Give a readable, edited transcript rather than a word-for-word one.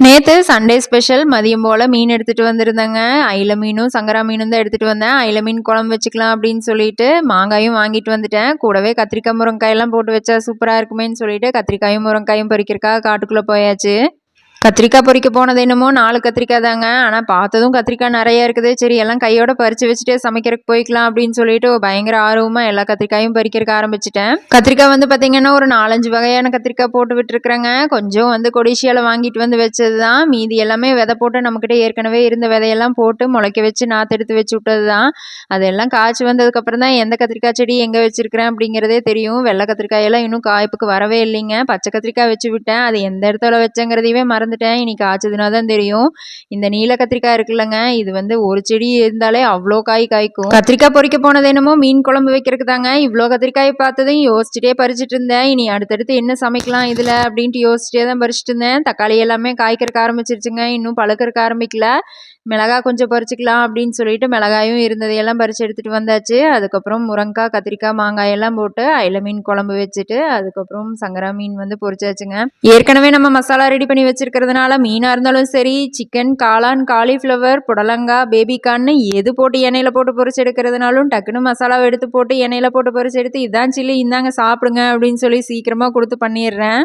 நேத்து Sunday special மதியம் போல மீன் எடுத்துட்டு வந்திருந்தேங்க. அயில மீனும், சங்கரா மீனும் தான் எடுத்துட்டு வந்தேன். அயில மீன் குழம்பு வச்சுக்கலாம் அப்படின்னு சொல்லிட்டு மாங்காயும் வாங்கிட்டு வந்துட்டேன். கூடவே கத்திரிக்காய், முருங்காயெல்லாம் போட்டு வச்சா சூப்பரா இருக்குமேன்னு சொல்லிட்டு கத்திரிக்காயும், முருங்காயும் பறிக்கிறக்காக காட்டுக்குள்ள போயாச்சு. கத்திரிக்காய் பொறிக்க போனது என்னமோ 4 கத்திரிக்காய் தாங்க. ஆனால் பார்த்ததும் கத்திரிக்காய் நிறைய இருக்குது. சரி எல்லாம் கையோட பறித்து வச்சுட்டு சமைக்கிறதுக்கு போய்க்கலாம் அப்படின்னு சொல்லிட்டு பயங்கர ஆர்வமாக எல்லா கத்திரிக்காயும் பறிக்கிறதுக்கு ஆரம்பிச்சிட்டேன். கத்திரிக்காய் வந்து பார்த்தீங்கன்னா ஒரு 4-5 வகையான கத்திரிக்காய் போட்டு விட்டுருக்குறேங்க. கொஞ்சம் வந்து கொடிசியால் வாங்கிட்டு வந்து வச்சது தான். மீதி எல்லாமே விதை போட்டு நம்மக்கிட்ட ஏற்கனவே இருந்த விதையெல்லாம் போட்டு முளைக்க வச்சு நாற்று எடுத்து வச்சு விட்டது தான். அதெல்லாம் காய்ச்சி வந்ததுக்கப்புறம் தான் எந்த கத்திரிக்காய் செடி எங்கே வச்சிருக்கிறேன் அப்படிங்கிறதே தெரியும். வெள்ளை கத்திரிக்காயெல்லாம் இன்னும் காய்ப்புக்கு வரவே இல்லைங்க. பச்சை கத்திரிக்காய் வச்சு விட்டேன். அது எந்த இடத்துல வச்சேங்கிறதையே மறந்துட்டேன். இன்னைக்கு காய்ச்சதுனா தான் தெரியும். இந்த நீல கத்திரிக்காய் இருக்குல்லங்க, இது வந்து ஒரு செடி இருந்தாலே அவ்வளோ காய் காய்க்கும். கத்திரிக்காய் பொறிக்க போனது என்னமோ மீன் குழம்பு வைக்கிறதுக்கு தாங்க. இவ்வளோ கத்திரிக்காய் பார்த்ததும் யோசிச்சுட்டே பறிச்சுட்டு இருந்தேன். இனி அடுத்தடுத்து என்ன சமைக்கலாம் இதில் அப்படின்ட்டு யோசிச்சுட்டே தான் பறிச்சுட்டு இருந்தேன். தக்காளி எல்லாமே காய்க்கிறதுக்கு ஆரம்பிச்சிருச்சுங்க. இன்னும் பழுக்கிறதுக்கு ஆரம்பிக்கல. மிளகாய் கொஞ்சம் பறிச்சுக்கலாம் அப்படின்னு சொல்லிட்டு மிளகாயும் இருந்ததையெல்லாம் பறித்து எடுத்துகிட்டு வந்தாச்சு. அதுக்கப்புறம் முருங்காய், கத்திரிக்காய், மாங்காய் எல்லாம் போட்டு அயில மீன் குழம்பு வச்சுட்டு அதுக்கப்புறம் சங்கரா மீன் வந்து பொரிச்சாச்சுங்க. ஏற்கனவே நம்ம மசாலா ரெடி பண்ணி வச்சிருக்கிறதுனால மீனாக இருந்தாலும் சரி, சிக்கன், காளான், காலிஃப்ளவர், புடலங்காய், பேபிகார்ன்னு எது போட்டு எண்ணெயில் போட்டு பொரிச்சு எடுக்கிறதுனாலும் டக்குன்னு மசாலாவை எடுத்து போட்டு எண்ணெயில் போட்டு பொரிச்சு எடுத்து இதான் சில்லி, இந்தாங்க சாப்பிடுங்க அப்படின்னு சொல்லி சீக்கிரமாக கொடுத்து பண்ணிடுறேன்.